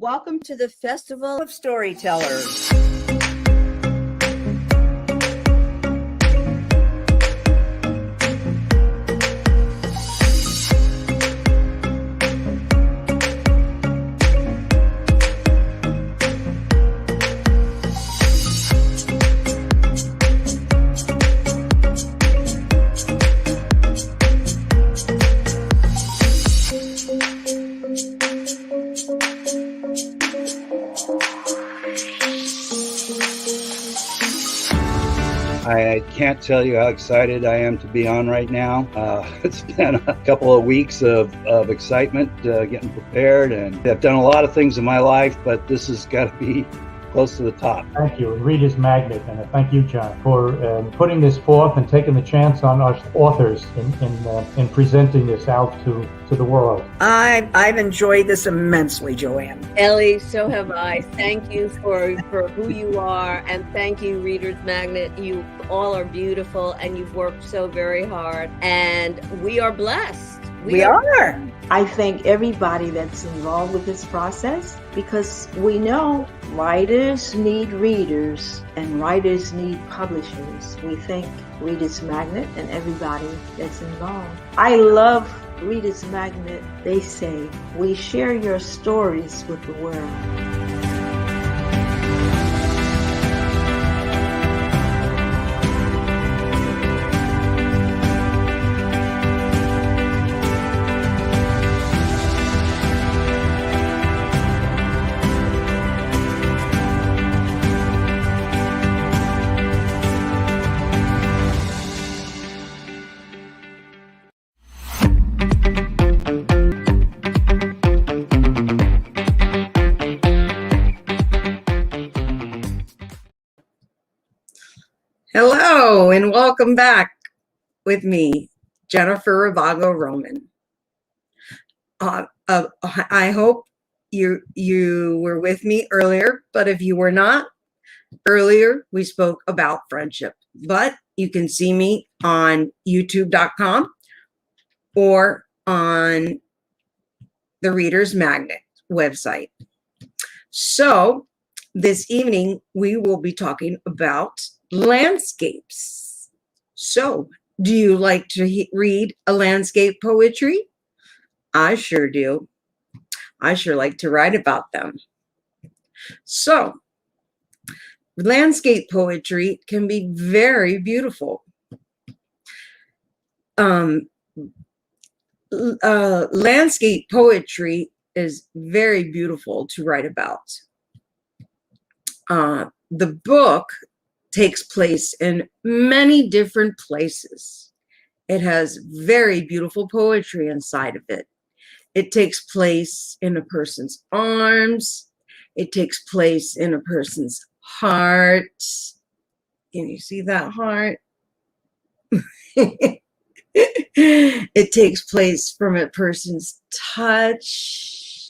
Welcome to the Festival of Storytellers. I can't tell you how excited I am to be on right now. It's been a couple of weeks of excitement, getting prepared, and I've done a lot of things in my life, but this has got to be close to the top. Thank you, Reader's Magnet, and thank you, John, for putting this forth and taking the chance on us authors in presenting this out to the world. I've enjoyed this immensely, Joanne. Ellie, so have I. Thank you for who you are, and thank you, Reader's Magnet. You all are beautiful, and you've worked so very hard, and we are blessed. We are. I thank everybody that's involved with this process, because we know writers need readers and writers need publishers. We thank Reader's Magnet and everybody that's involved. I love Reader's Magnet. They say, we share your stories with the world. Hello, and welcome back with me, Jennifer RABAGO-ROMAN. I hope you were with me earlier, but if you were not, earlier we spoke about friendship. But you can see me on youtube.com or on the Reader's Magnet website. So this evening we will be talking about landscapes. So, do you like to read a landscape poetry? I sure do. I sure like to write about them. So, landscape poetry can be very beautiful. Landscape poetry is very beautiful to write about. The book takes place in many different places. It has very beautiful poetry inside of it. It takes place in a person's arms. It takes place in a person's heart. Can you see that heart? It takes place from a person's touch.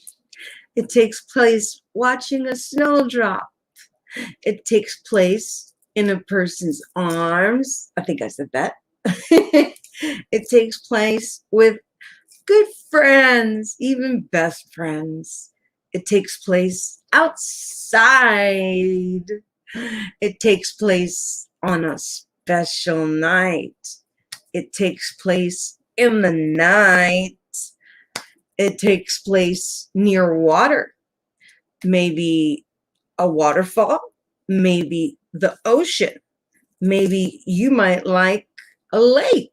It takes place watching a snowdrop. It takes place in a person's arms. I think I said that. It takes place with good friends, even best friends. It takes place outside. It takes place on a special night. It takes place in the night. It takes place near water. Maybe a waterfall, maybe the ocean. Maybe you might like a lake.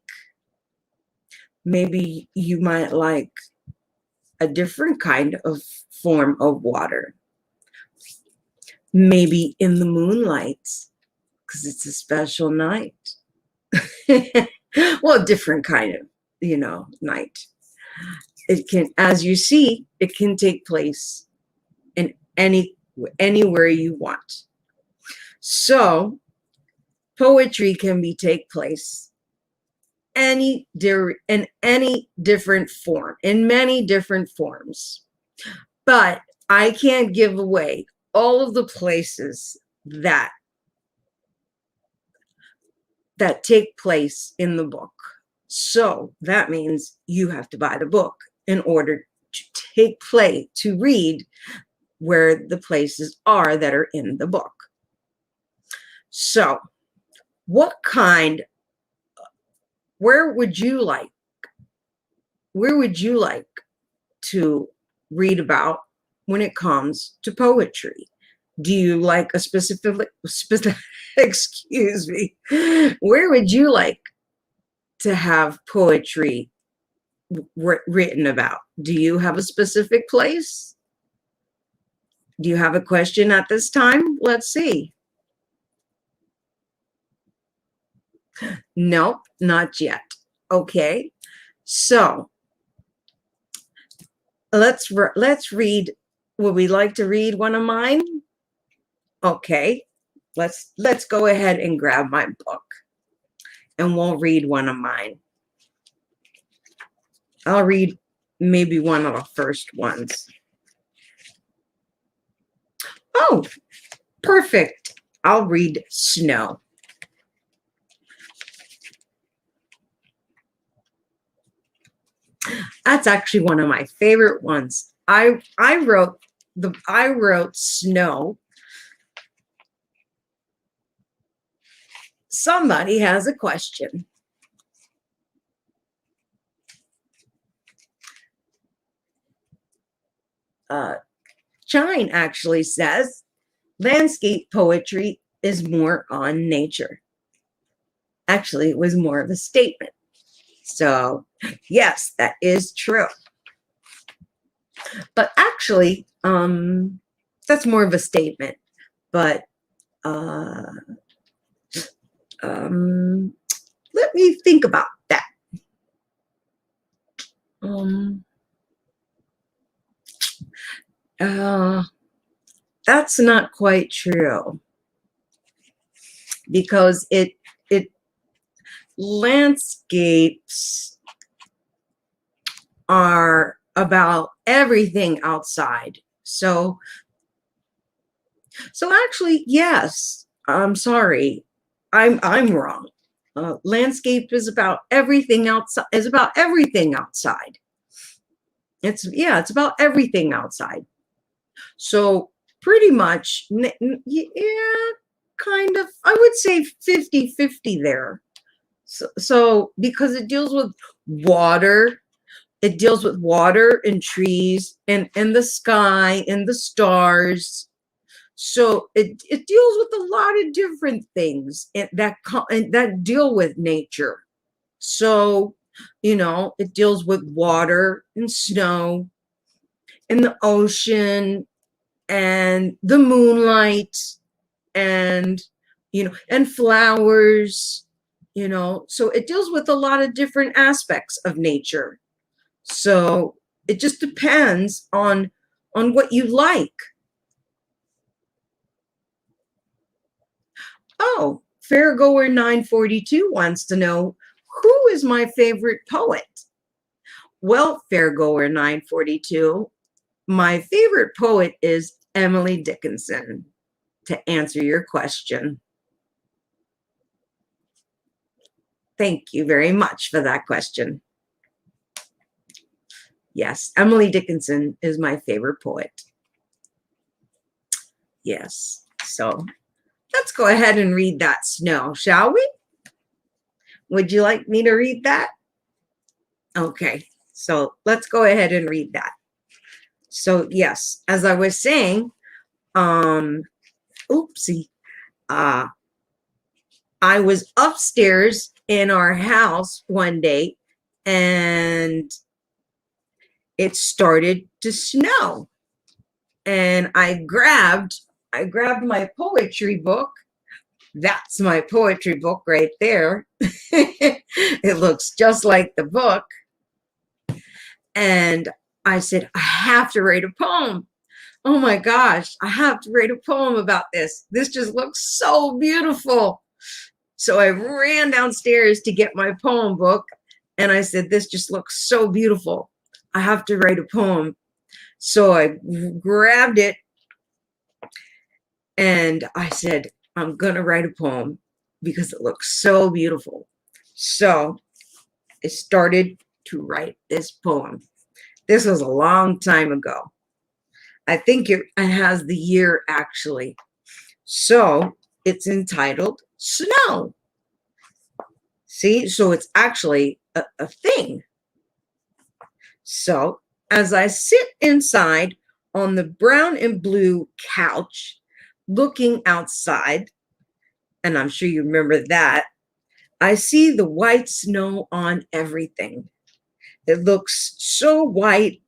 Maybe you might like a different kind of form of water. Maybe in the moonlight, because it's a special night. Well, different kind of, night. It can, as you see, it can take place in anywhere you want. So, poetry can take place in many different forms. But I can't give away all of the places that take place in the book. So that means you have to buy the book in order to read where the places are that are in the book. So, where would you like to read about when it comes to poetry? Do you like a specific excuse me, where would you like to have poetry written about? Do you have a specific place? Do you have a question at this time? Let's see. Nope, not yet. Okay, so let's read. Would we like to read one of mine? Okay, let's go ahead and grab my book, and we'll read one of mine. I'll read maybe one of the first ones. Oh, perfect. I'll read Snow. That's actually one of my favorite ones. I wrote Snow. Somebody has a question. Chine actually says, landscape poetry is more on nature. Actually, it was more of a statement. So, yes, that is true. But actually, that's more of a statement. But let me think about that. That's not quite true, because it landscapes are about everything outside. So actually, yes, I'm sorry, I'm wrong. Landscape is about everything outside. It's about everything outside. It's about everything outside. So pretty much, yeah, kind of, I would say 50-50 there. So because it deals with water, and trees and the sky and the stars. So it deals with a lot of different things that deal with nature. So, it deals with water and snow and the ocean and the moonlight and, and flowers. So it deals with a lot of different aspects of nature. So it just depends on what you like. Oh, Fairgoer 942 wants to know, who is my favorite poet? Well, Fairgoer 942, my favorite poet is Emily Dickinson, to answer your question. Thank you very much for that question. Yes, Emily Dickinson is my favorite poet. Yes, so let's go ahead and read that Snow, shall we? Would you like me to read that? Okay, so let's go ahead and read that. So yes, as I was saying, oopsie, I was upstairs in our house one day and it started to snow, and I grabbed my poetry book. That's my poetry book right there. It looks just like the book. And I said, I have to write a poem. Oh my gosh, I have to write a poem about this. This just looks so beautiful. So I ran downstairs to get my poem book, and I said, this just looks so beautiful. I have to write a poem. So I grabbed it and I said, I'm going to write a poem because it looks so beautiful. So I started to write this poem. This was a long time ago. I think it has the year actually. So it's entitled Snow. See, so it's actually a thing. So as I sit inside on the brown and blue couch, looking outside, and I'm sure you remember that, I see the white snow on everything. It looks so white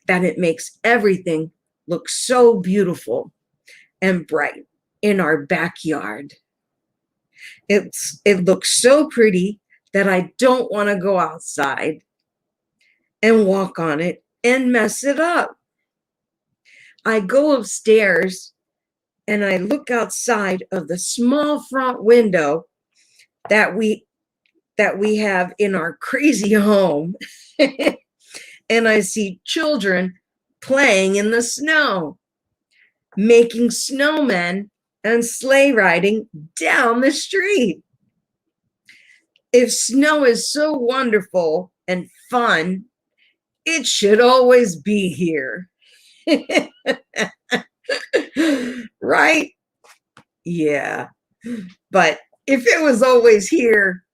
that it makes everything look so beautiful and bright in our backyard. It looks so pretty that I don't want to go outside and walk on it and mess it up. I go upstairs and I look outside of the small front window that we have in our crazy home. And I see children playing in the snow, making snowmen and sleigh riding down the street. If snow is so wonderful and fun, it should always be here. Right? Yeah. But if it was always here,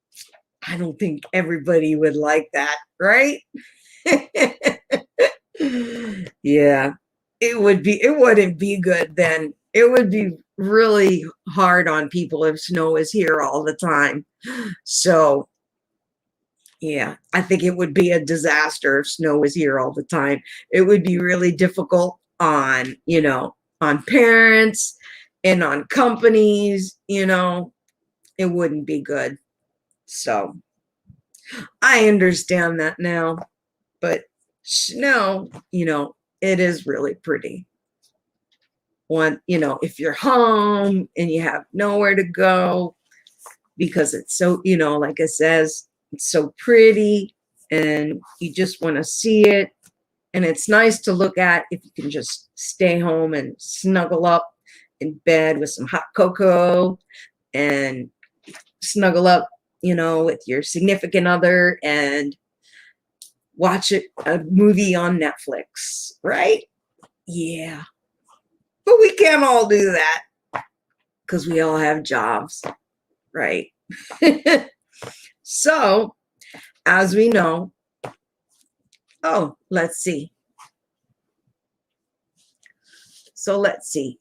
I don't think everybody would like that, right? Yeah. It wouldn't be good then. It would be really hard on people if snow is here all the time. So, yeah, I think it would be a disaster if snow was here all the time. It would be really difficult on, on parents and on companies, it wouldn't be good. So, I understand that now, but snow, it is really pretty. If you're home and you have nowhere to go because it's so, like it says, it's so pretty and you just want to see it. And it's nice to look at if you can just stay home and snuggle up in bed with some hot cocoa and snuggle up, with your significant other and watch a movie on Netflix, right? Yeah. But we can't all do that because we all have jobs, right? So, as we know, let's see. So let's see.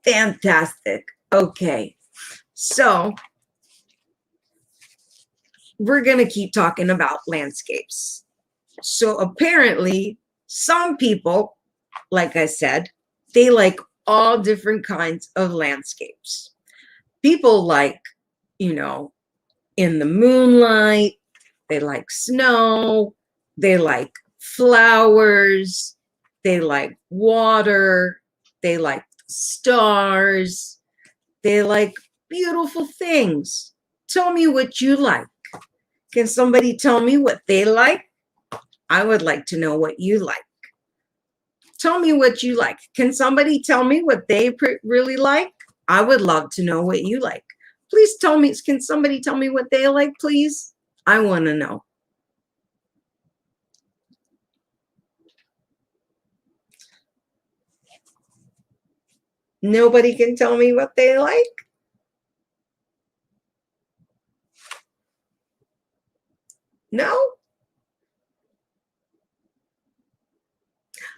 Fantastic. Okay. So we're going to keep talking about landscapes. So apparently some people, like I said, they like all different kinds of landscapes. People like, in the moonlight, they like snow, they like flowers, they like water, they like stars, they like beautiful things. Tell me what you like. Can somebody tell me what they like? I would like to know what you like. Tell me what you like. Can somebody tell me what they really like? I would love to know what you like. Please tell me. Can somebody tell me what they like, please? I want to know. Nobody can tell me what they like? No?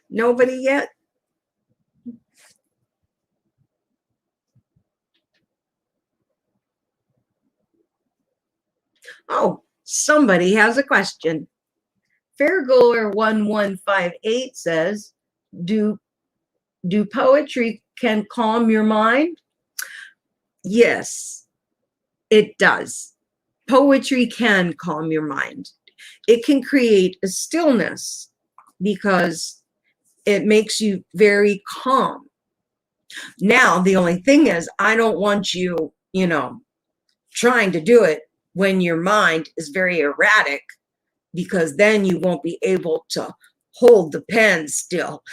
Nobody yet? Oh, somebody has a question. Fairgoer 1158 says, do poetry can calm your mind? Yes, it does. Poetry can calm your mind. It can create a stillness because it makes you very calm. Now, the only thing is, I don't want you, trying to do it when your mind is very erratic, because then you won't be able to hold the pen still.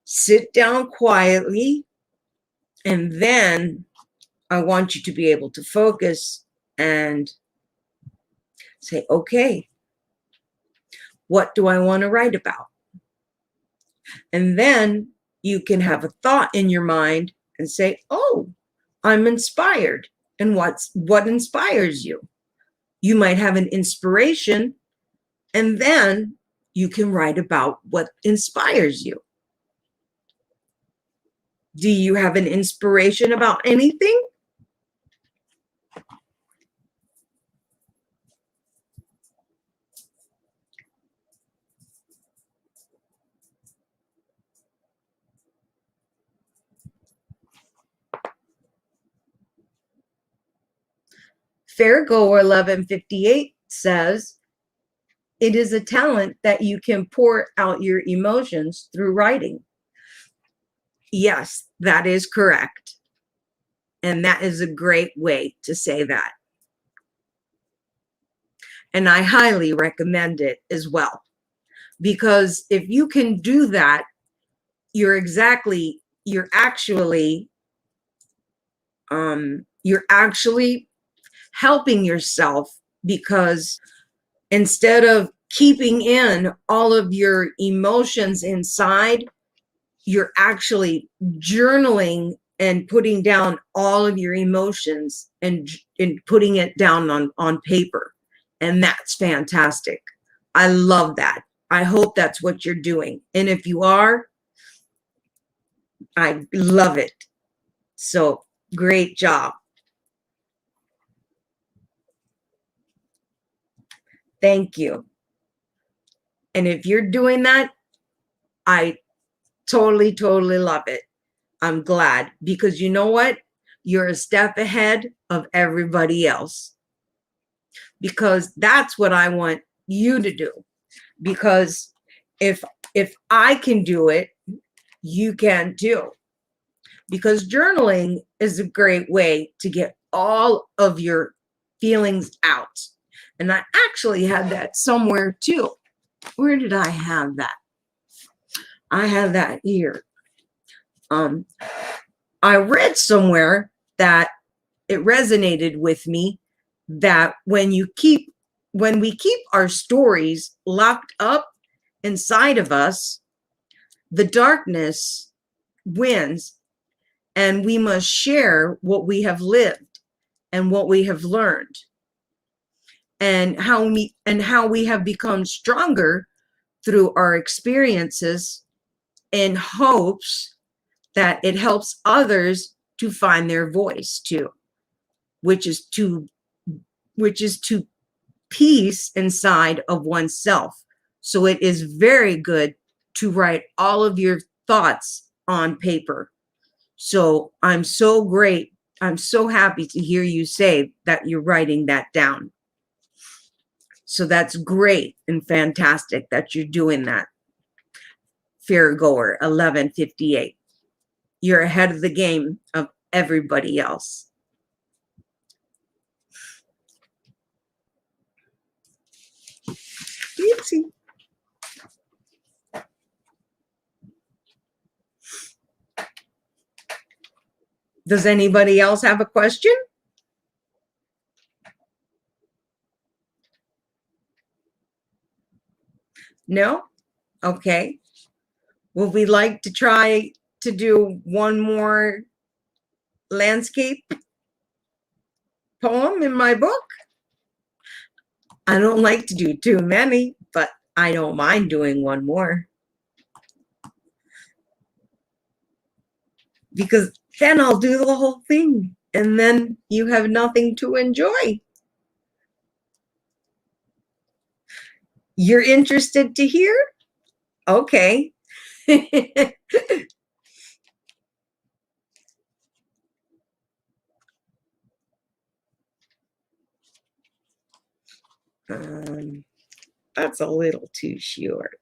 Sit down quietly and then I want you to be able to focus and say, okay, what do I want to write about? And then you can have a thought in your mind and say, oh, I'm inspired. And what inspires you? You might have an inspiration, and then you can write about what inspires you. Do you have an inspiration about anything? Fairgo 1158 says, it is a talent that you can pour out your emotions through writing. Yes, that is correct. And that is a great way to say that. And I highly recommend it as well. Because if you can do that, you're actually helping yourself, because instead of keeping in all of your emotions inside, you're actually journaling and putting down all of your emotions and putting it down on paper. And that's fantastic. I love that. I hope that's what you're doing. And if you are, I love it. So great job. Thank you. And if you're doing that, I totally love it. I'm glad, because you know what? You're a step ahead of everybody else, because that's what I want you to do. Because if I can do it, you can too. Because journaling is a great way to get all of your feelings out. And I actually had that somewhere too. Where did I have that? I have that here. I read somewhere that it resonated with me that when we keep our stories locked up inside of us, the darkness wins, and we must share what we have lived and what we have learned, and how we have become stronger through our experiences, in hopes that it helps others to find their voice too, which is to peace inside of oneself. So it is very good to write all of your thoughts on paper. So I'm so happy to hear you say that you're writing that down. So that's great and fantastic that you're doing that. Fairgoer 1158. You're ahead of the game of everybody else. Oopsie. Does anybody else have a question? No? Okay. Would we like to try to do one more landscape poem in my book? I don't like to do too many, but I don't mind doing one more. Because then I'll do the whole thing, and then you have nothing to enjoy. You're interested to hear? Okay. That's a little too short.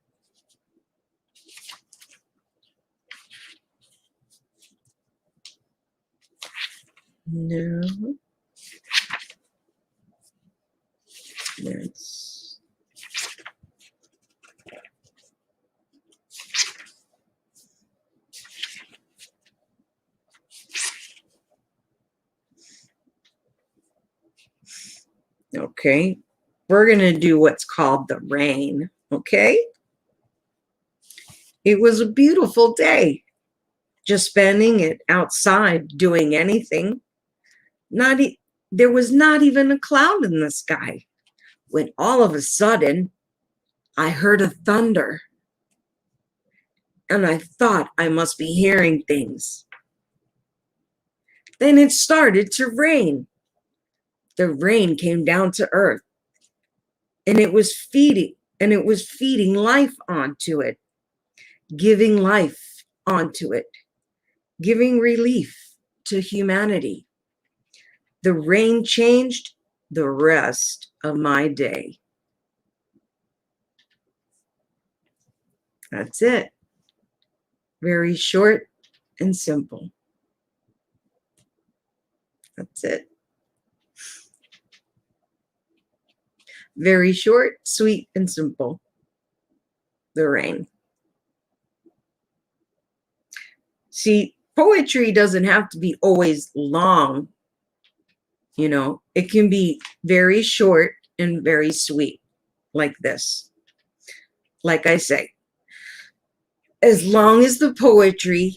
No. That's Okay. We're going to do what's called the rain. Okay. It was a beautiful day. Just spending it outside doing anything. There was not even a cloud in the sky when all of a sudden I heard a thunder. And I thought I must be hearing things. Then it started to rain. The rain came down to earth, and it was feeding life onto it, giving life onto it, giving relief to humanity. The rain changed the rest of my day. That's it. Very short and simple. That's it. Very short, sweet, and simple. The rain. See, poetry doesn't have to be always long. You know, it can be very short and very sweet, like this. Like I say, as long as the poetry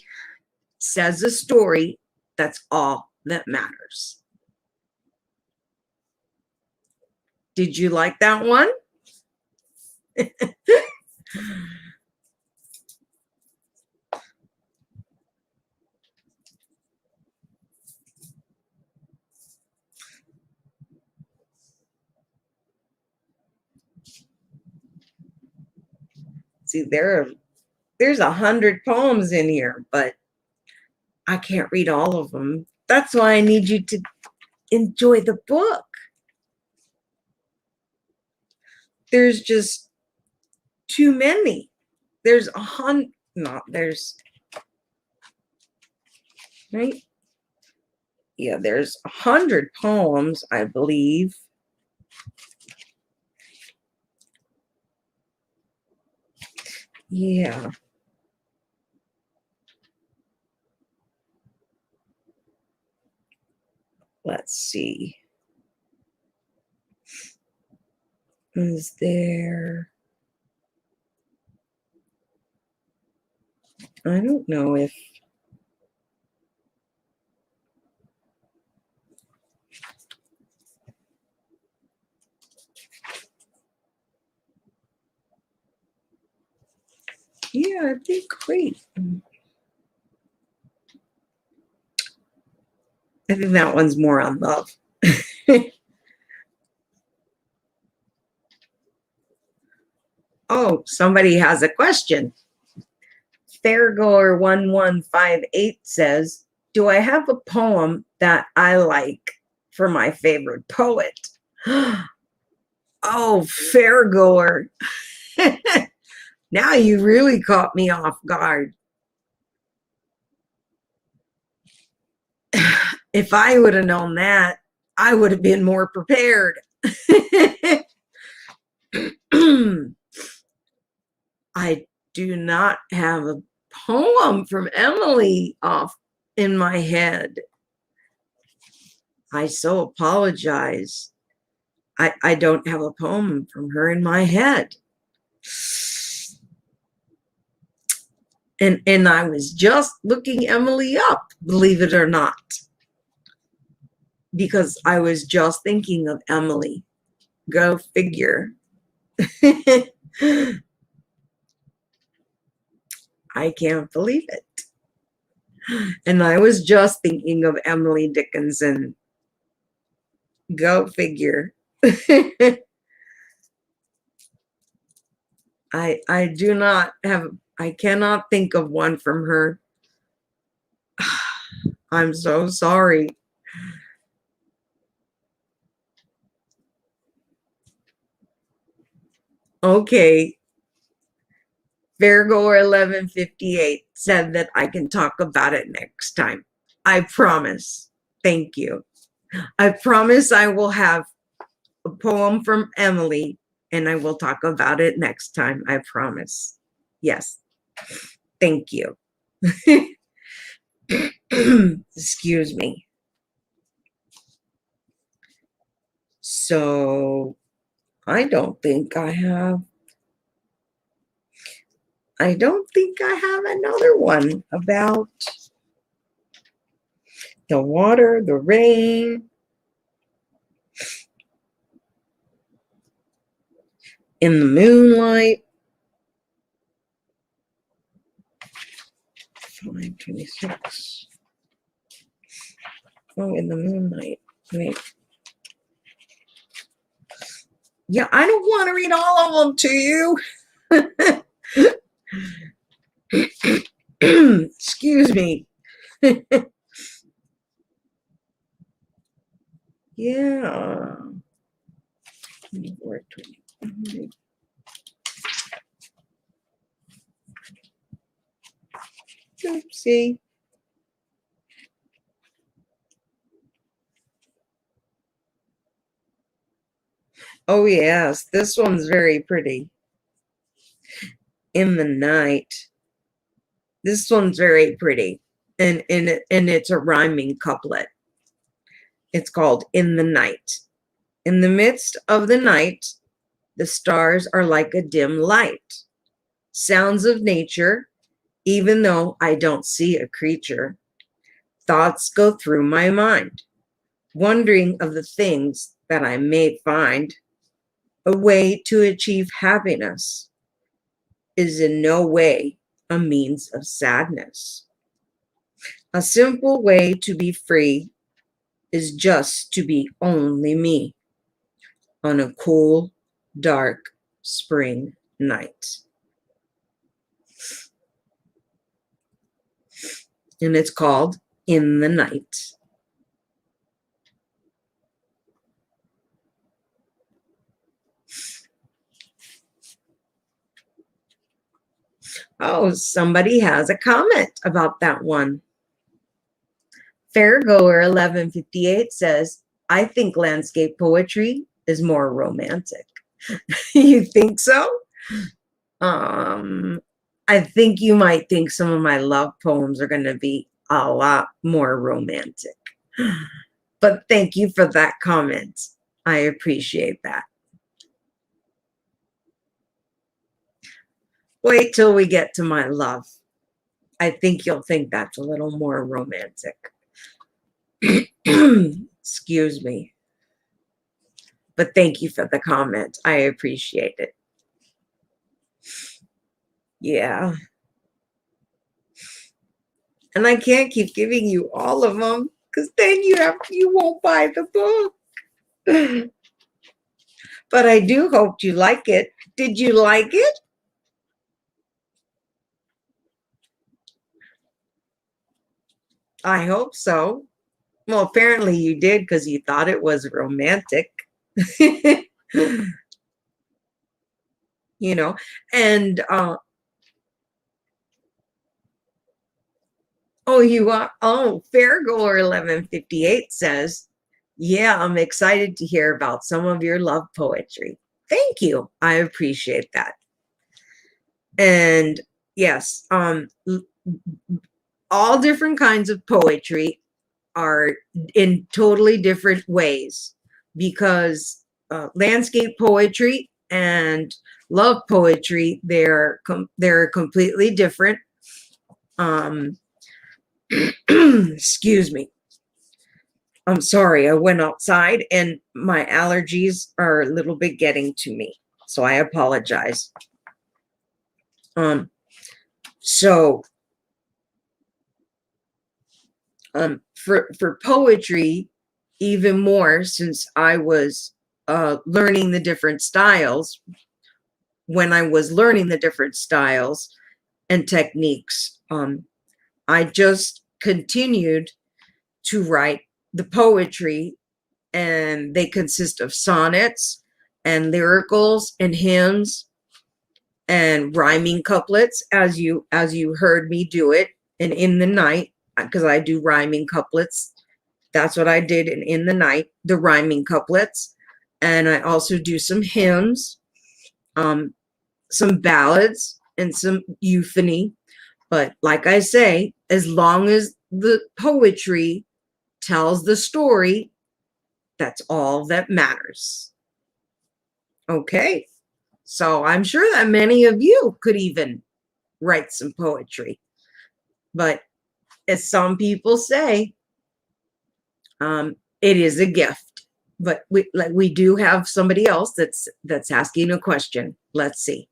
says a story, that's all that matters. Did you like that one? See, there's 100 poems in here, but I can't read all of them. That's why I need you to enjoy the book. There's just too many. There's 100, no, there's, right? Yeah, there's 100 poems, I believe. Yeah. Let's see. Is there? I don't know if. Yeah, I think, wait. I think that one's more on love. Oh, somebody has a question. Fairgoer1158 says, do I have a poem that I like for my favorite poet? Oh, Fairgoer. Now you really caught me off guard. If I would have known that, I would have been more prepared. I do not have a poem from Emily off in my head. I so apologize. I don't have a poem from her in my head. And I was just looking Emily up, believe it or not, because I was just thinking of Emily. Go figure. I can't believe it. And I was just thinking of Emily Dickinson. Go figure. I do not have, I cannot think of one from her. I'm so sorry. Okay. Fairgoer1158 said that I can talk about it next time. I promise. Thank you. I promise I will have a poem from Emily and I will talk about it next time. I promise. Yes. Thank you. Excuse me. So I don't think I have another one about the water, the rain, in the moonlight. 5:26. Oh, in the moonlight. Wait. Yeah, I don't want to read all of them to you. Excuse me. Yeah. 24, 20. Oopsie. Oh, yes. This one's very pretty. In the night. This one's very pretty. And it's a rhyming couplet. It's called In the Night. In the midst of the night, the stars are like a dim light. Sounds of nature, even though I don't see a creature. Thoughts go through my mind, wondering of the things that I may find. A way to achieve happiness is in no way a means of sadness. A simple way to be free is just to be only me on a cool, dark spring night. And it's called In the Night. Oh, somebody has a comment about that one. Fairgoer 1158 says, I think landscape poetry is more romantic. You think so? I think you might think some of my love poems are going to be a lot more romantic. But thank you for that comment. I appreciate that. Wait till we get to my love. I think you'll think that's a little more romantic. Excuse me. But thank you for the comment. I appreciate it. Yeah. And I can't keep giving you all of them because then you won't buy the book. But I do hope you like it. Did you like it? I hope so. Well, apparently you did because you thought it was romantic. You know, and oh, you are. Oh, Fairgoer 1158 says, yeah, I'm excited to hear about some of your love poetry. Thank you. I appreciate that. And yes, all different kinds of poetry are in totally different ways because landscape poetry and love poetry, they're completely different. Excuse me. I'm sorry, I went outside and my allergies are a little bit getting to me. So I apologize. For poetry, even more, since I was learning the different styles, when I was learning the different styles and techniques, I just continued to write the poetry, and they consist of sonnets and lyricals and hymns and rhyming couplets, as you heard me do it in the night, because I do rhyming couplets. That's what I did in the night, the rhyming couplets. And I also do some hymns, some ballads, and some euphony. But like I say, as long as the poetry tells the story That's all that matters. Okay. So I'm sure that many of you could even write some poetry. But as some people say, it is a gift. But we do have somebody else that's asking a question. Let's see.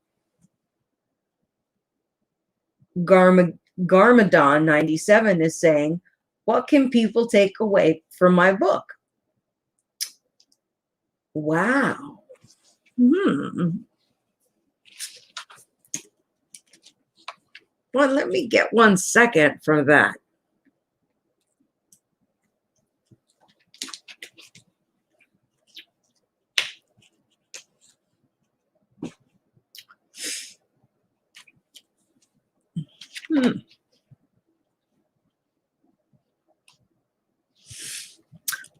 Garmadon 97 is saying, what can people take away from my book? Wow. Well, let me get 1 second for that.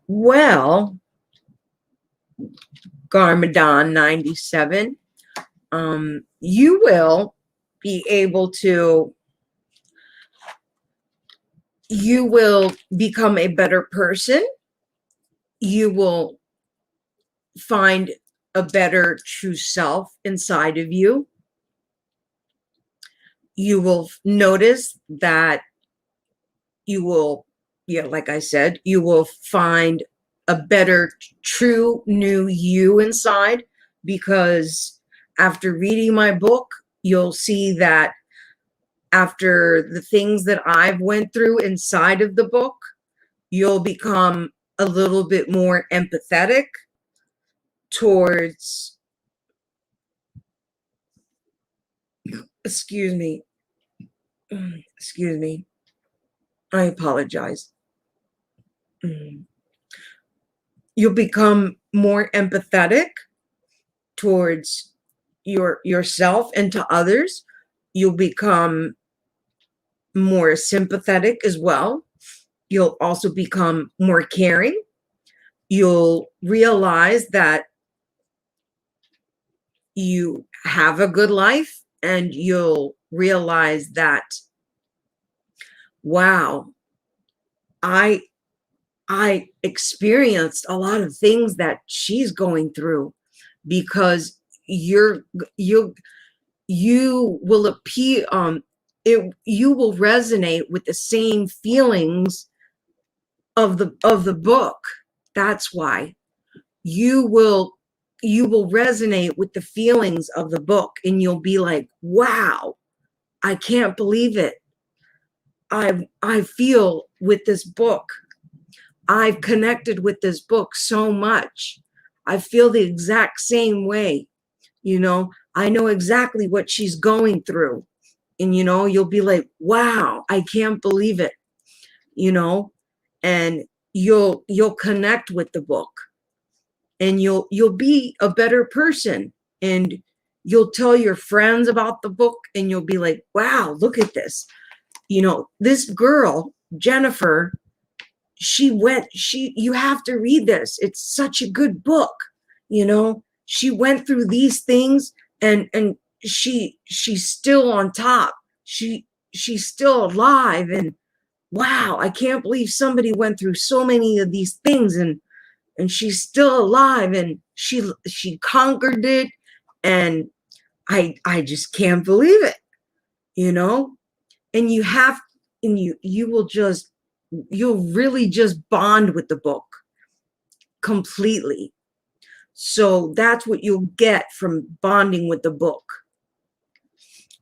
Well, Garmadon 97, you will be able to, you will become a better person. You will find a better true self inside of you. You will notice that you will, yeah, like I said, you will find a better true new you inside, because after reading my book, you'll see that after the things that I've went through inside of the book, you'll become a little bit more empathetic towards, excuse me, I apologize. You'll become more empathetic towards yourself and to others. You'll become more sympathetic as well. You'll also become more caring. You'll realize that you have a good life, and you'll realize that, wow, I experienced a lot of things that she's going through, because you will appear, you will resonate with the same feelings of the book. That's why you will resonate with the feelings of the book, and you'll be like, wow, I can't believe it. I feel with this book. I've connected with this book so much. I feel the exact same way. You know, I know exactly what she's going through. And, you know, you'll be like, wow, I can't believe it. You know, and you'll connect with the book, and you'll be a better person, and you'll tell your friends about the book, and you'll be like, wow, look at this. You know, this girl, Jennifer, you have to read this. It's such a good book. You know, she went through these things, and she's still on top. She's still alive, and wow, I can't believe somebody went through so many of these things, and she's still alive, and she conquered it, and I just can't believe it, you know? And you'll really just bond with the book completely. So that's what you'll get from bonding with the book.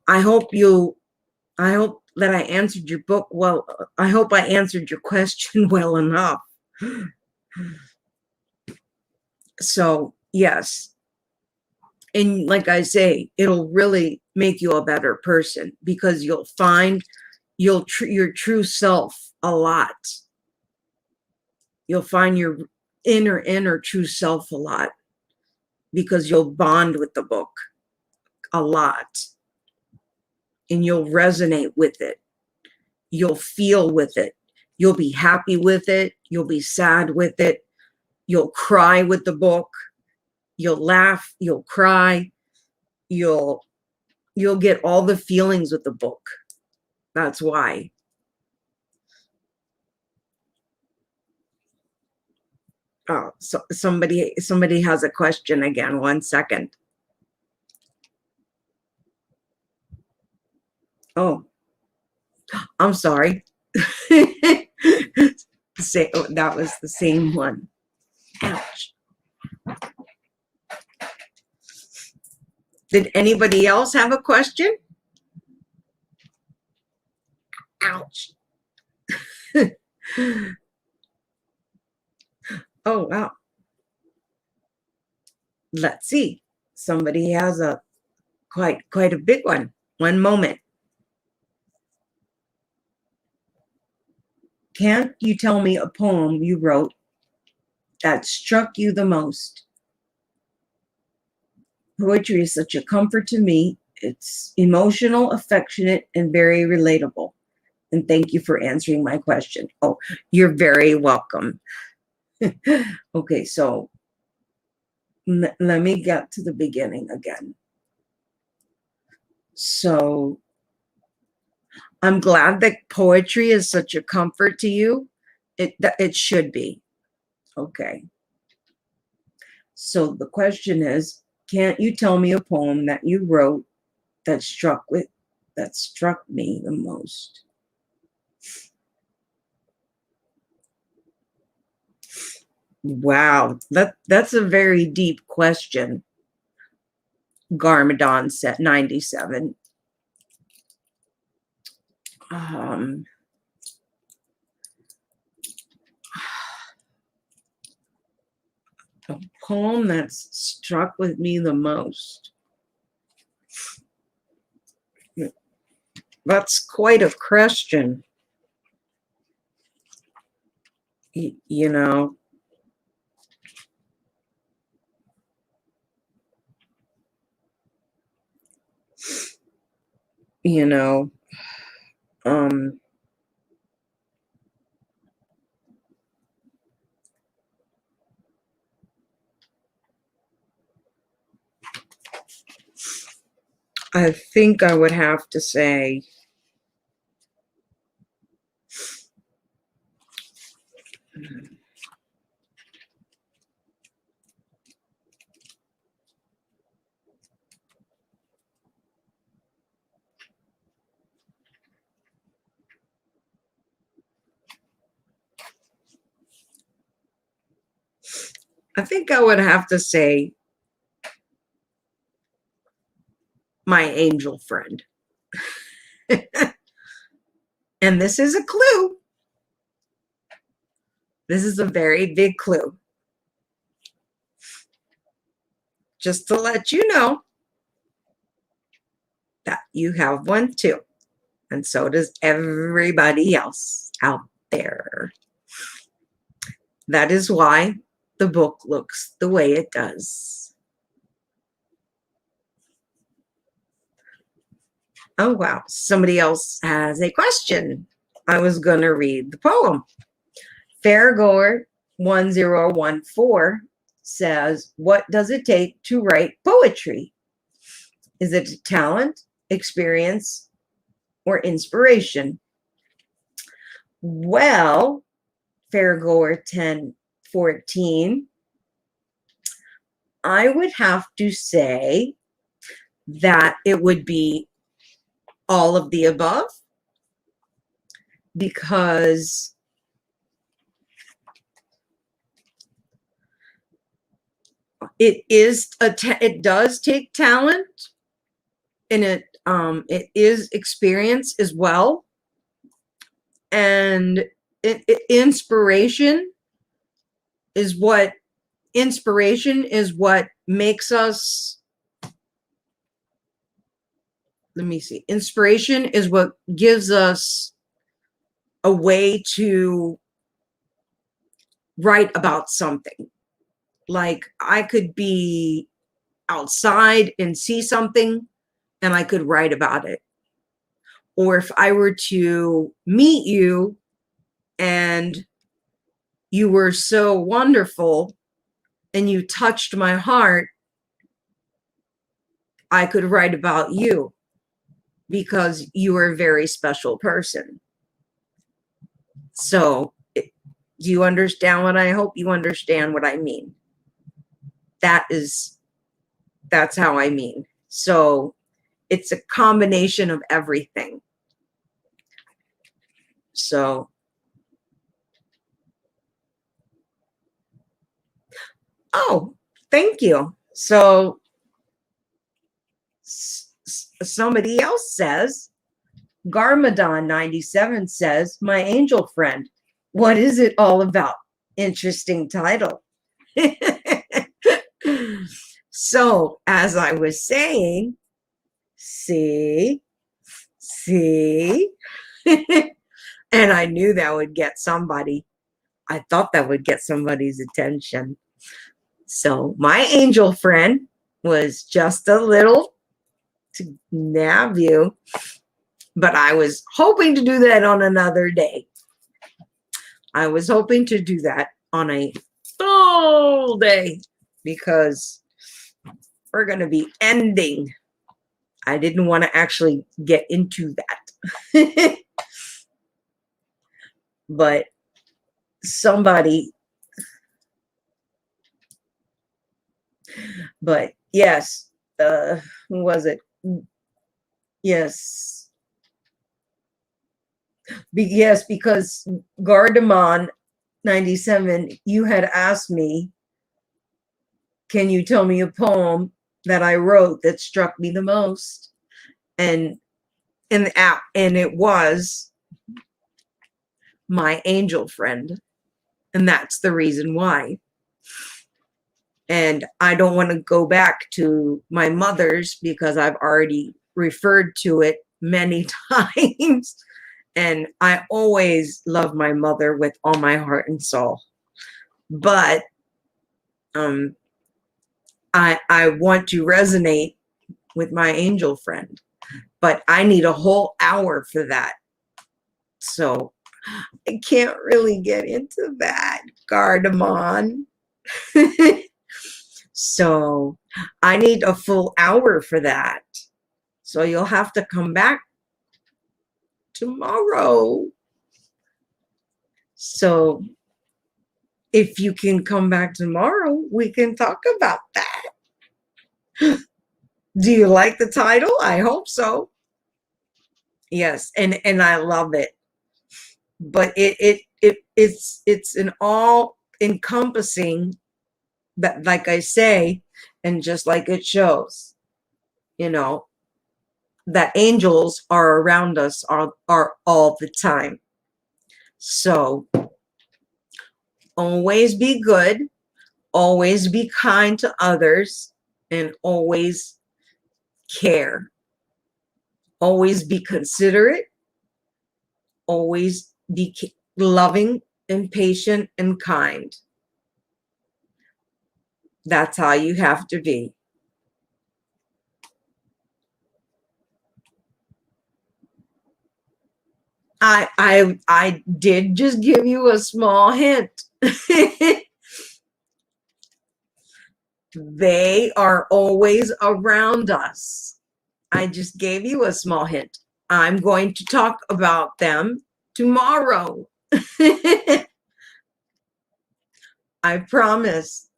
I hope that I answered your book well. I hope I answered your question well enough. So, yes. And like I say, it'll really make you a better person, because you'll find your true self a lot. You'll find your inner true self a lot, because you'll bond with the book a lot, and you'll resonate with it. You'll feel with it. You'll be happy with it. You'll be sad with it. You'll cry with the book. You'll laugh. You'll cry. You'll get all the feelings with the book. That's why. Oh, so somebody has a question again. 1 second. Oh, I'm sorry. That was the same one. Ouch. Did anybody else have a question? Ouch. Oh, wow. Let's see. Somebody has a quite a big one. One moment. Can't you tell me a poem you wrote that struck you the most? Poetry is such a comfort to me. It's emotional, affectionate, and very relatable. And thank you for answering my question. Oh, you're very welcome. Okay, so let me get to the beginning again. So I'm glad that poetry is such a comfort to you. It should be. Okay. So the question is, can't you tell me a poem that you wrote that struck me the most? Wow, that's a very deep question. Garmadon set 97. A poem that's struck with me the most. That's quite a question. You know, you know, um, I think I would have to say, my angel friend. And this is a clue. This is a very big clue. Just to let you know that you have one too. And so does everybody else out there. That is why the book looks the way it does. Oh, wow. Somebody else has a question. I was going to read the poem. Fairgoer 1014 says, what does it take to write poetry? Is it talent, experience, or inspiration? Well, Fairgoer 1014, I would have to say that it would be all of the above, because it does take talent, and it is experience as well, and inspiration is what makes us. Let me see. Inspiration is what gives us a way to write about something. Like, I could be outside and see something and I could write about it. Or if I were to meet you and you were so wonderful and you touched my heart, I could write about you because you are a very special person. So Do you understand what I hope you understand what I mean? That's how I mean. So it's a combination of everything. So oh, thank you. So somebody else says, Garmadon 97 says, my angel friend, what is it all about? Interesting title. So as I was saying, see, and I knew that would get somebody. I thought that would get somebody's attention. So my angel friend was just a little to nab you, but I was hoping to do that on another day. I was hoping to do that on a full day because we're going to be ending. I didn't want to actually get into that. But yes, who was it? Yes. Yes, because Gardamon 97, you had asked me, can you tell me a poem that I wrote that struck me the most? And it was my angel friend. And that's the reason why. And I don't want to go back to my mother's because I've already referred to it many times. And I always love my mother with all my heart and soul. But I want to resonate with my angel friend. But I need a whole hour for that. So I can't really get into that, Gardamon. So I need a full hour for that. So you'll have to come back tomorrow. So if you can come back tomorrow, we can talk about that. Do you like the title? I hope so. Yes, and I love it. But it's an all encompassing, but like I say, and just like it shows, you know, that angels are around us are all the time. So always be good, always be kind to others, and always care. Always be considerate, always be loving and patient and kind. That's how you have to be. I did just give you a small hint. They are always around us. I just gave you a small hint. I'm going to talk about them tomorrow. I promise.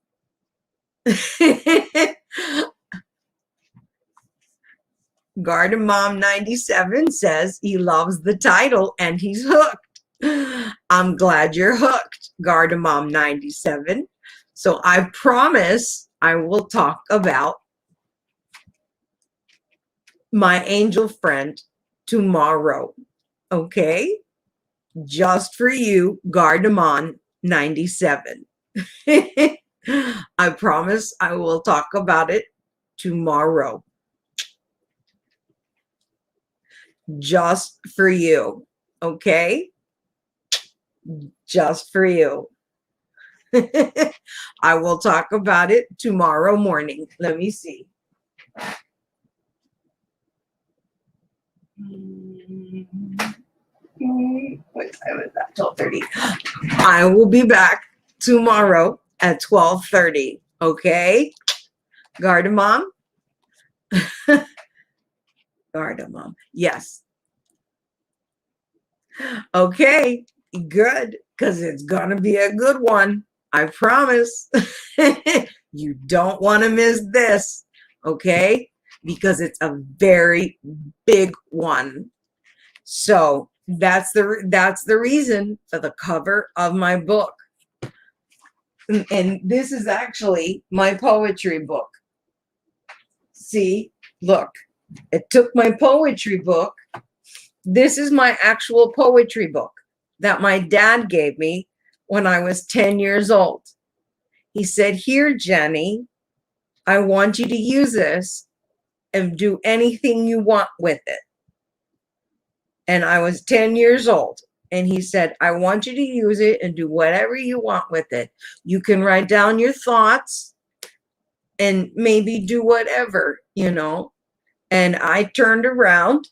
Gardamom 97 says he loves the title and he's hooked. I'm glad you're hooked, Gardamom 97. So I promise I will talk about my angel friend tomorrow. Okay? Just for you, Gardamom 97. I promise I will talk about it tomorrow. Just for you. Okay? Just for you. I will talk about it tomorrow morning. Let me see. What time is that? 12:30. I will be back tomorrow at 12:30. Okay? Gardamom? Gardamom. Yes. Okay. Good. because it's going to be a good one. I promise. You don't want to miss this, okay? Because it's a very big one. So that's the reason for the cover of my book. And this is actually my poetry book. See, look, it took my poetry book. This is my actual poetry book that my dad gave me when I was 10 years old. He said, "Here, Jenny, I want you to use this and do anything you want with it." And I was 10 years old. And he said, "I want you to use it and do whatever you want with it. You can write down your thoughts and maybe do whatever, you know." And I turned around.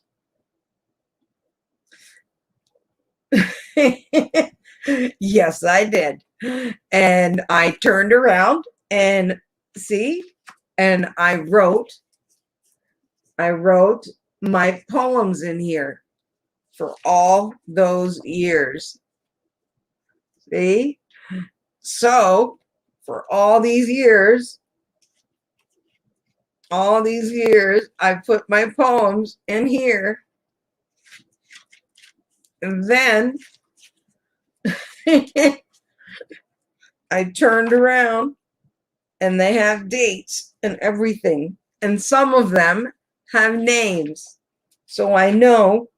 Yes, I did. And I turned around and see, and I wrote my poems in here for all those years. See? So for all these years, I put my poems in here. And then I turned around and they have dates and everything. And some of them have names. So I know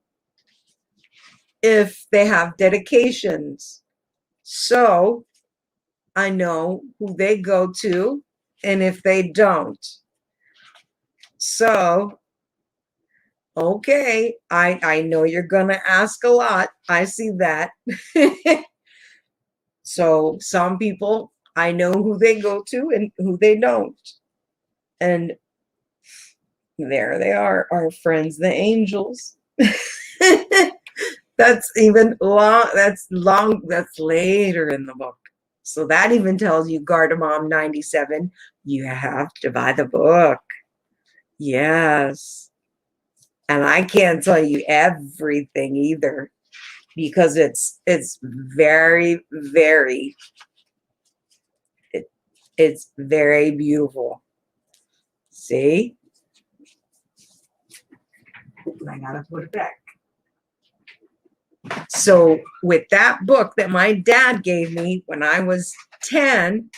if they have dedications. So I know who they go to and if they don't. So, okay, I know you're going to ask a lot. I see that. So some people, I know who they go to and who they don't. And there they are, our friends, the angels. That's even long. That's later in the book. So that even tells you, Gardamom 97, you have to buy the book. Yes. And I can't tell you everything either, because it's very, very, it's very beautiful. See? I gotta put it back. So with that book that my dad gave me when I was 10,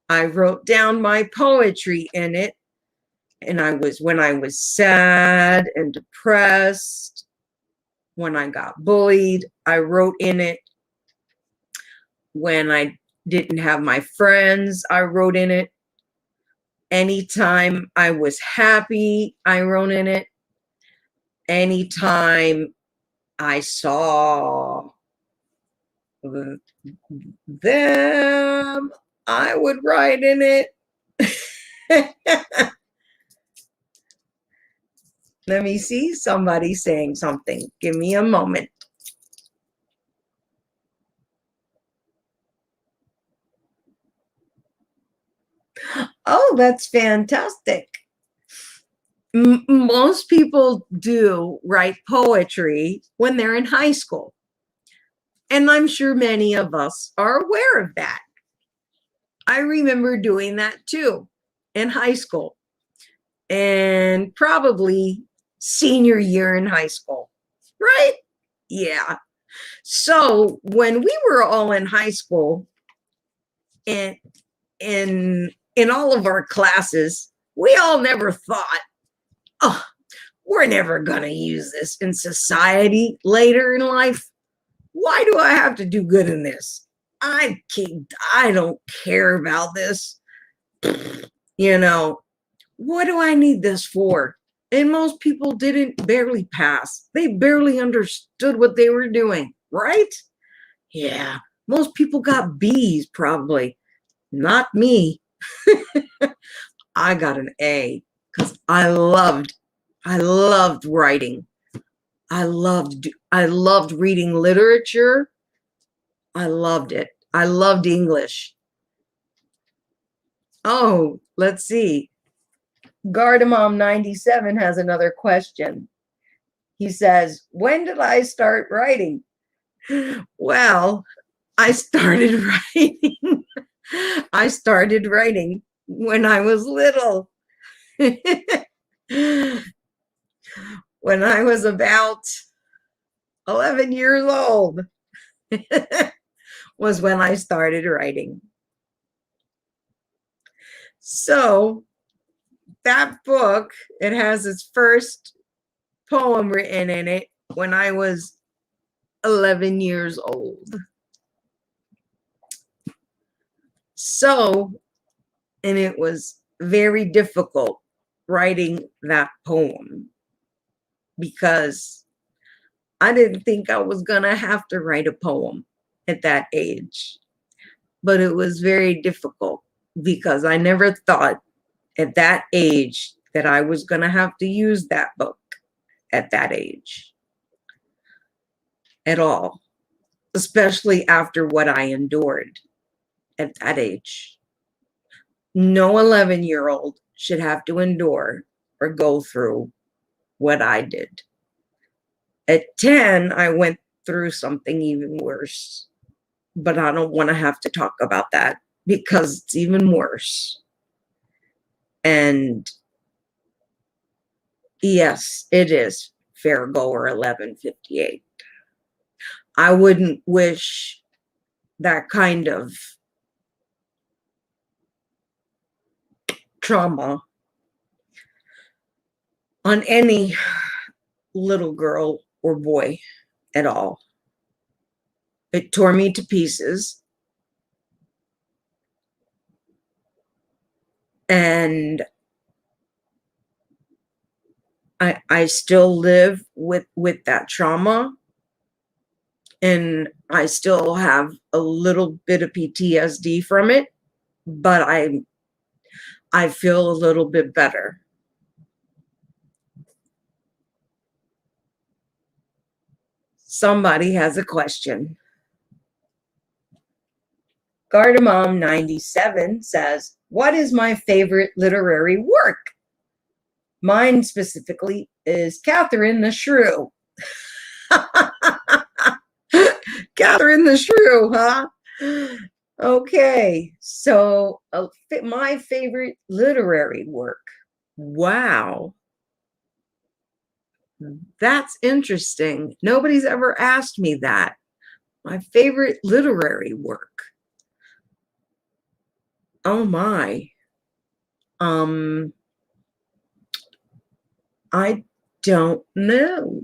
I wrote down my poetry in it. And when I was sad and depressed, when I got bullied, I wrote in it. When I didn't have my friends, I wrote in it. Anytime I was happy, I wrote in it. Anytime I saw them, I would write in it. Let me see somebody saying something. Give me a moment. Oh, that's fantastic. Most people do write poetry when they're in high school. And I'm sure many of us are aware of that. I remember doing that too in high school, and probably senior year in high school, right? Yeah. So when we were all in high school, and in all of our classes, we all never thought, oh, we're never going to use this in society later in life. Why do I have to do good in this? I don't care about this. You know, what do I need this for? And most people barely pass. They barely understood what they were doing, right? Yeah, most people got B's probably. Not me. I got an A because I loved writing. I loved reading literature. I loved it. I loved English. Oh, let's see. Gardamom 97 has another question. He says, when did I start writing? Well, I started writing. I started writing when I was little. When I was about 11 years old was when I started writing. So that book, it has its first poem written in it when I was 11 years old. So, and it was very difficult writing that poem because I didn't think I was going to have to write a poem at that age. But it was very difficult because I never thought at that age that I was going to have to use that book at that age at all, especially after what I endured at that age. No 11-year-old should have to endure or go through what I did. At 10, I went through something even worse, but I don't want to have to talk about that because it's even worse. And yes, it is Fairgoer 1158. I wouldn't wish that kind of trauma on any little girl or boy at all. It tore me to pieces. And I still live with that trauma. And I still have a little bit of PTSD from it, but I feel a little bit better. Somebody has a question. Gardamom 97 says, what is my favorite literary work? Mine specifically is Catherine the Shrew. Catherine the Shrew, huh? Okay, so my favorite literary work. Wow. That's interesting. Nobody's ever asked me that. My favorite literary work. Oh my. I don't know.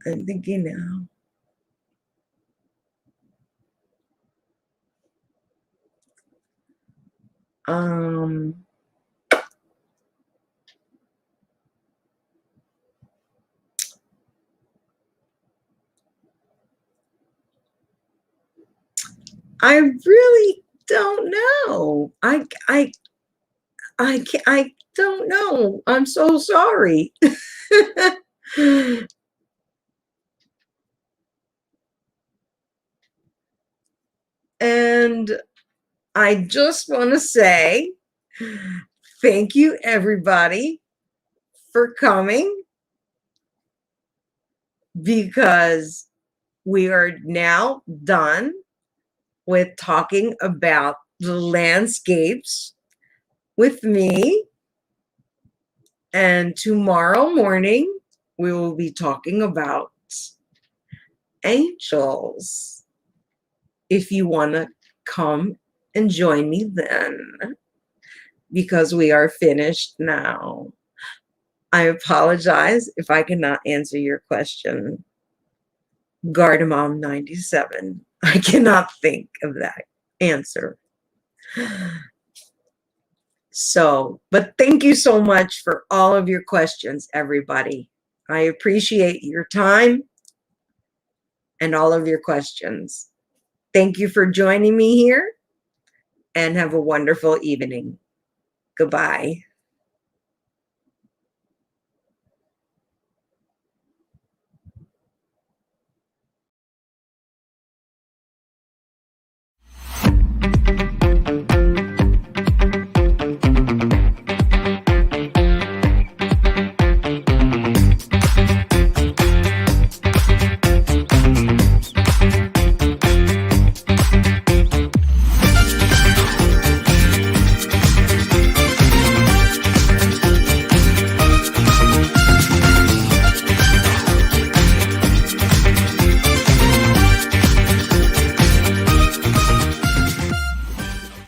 I'm thinking now. I really don't know. I don't know. I'm so sorry. And I just want to say thank you, everybody, for coming, because we are now done with talking about the landscapes with me. And tomorrow morning, we will be talking about angels. If you want to come and join me then, because we are finished now. I apologize if I cannot answer your question. Gardamom 97. I cannot think of that answer. So, but thank you so much for all of your questions, everybody. I appreciate your time and all of your questions. Thank you for joining me here, and have a wonderful evening. Goodbye.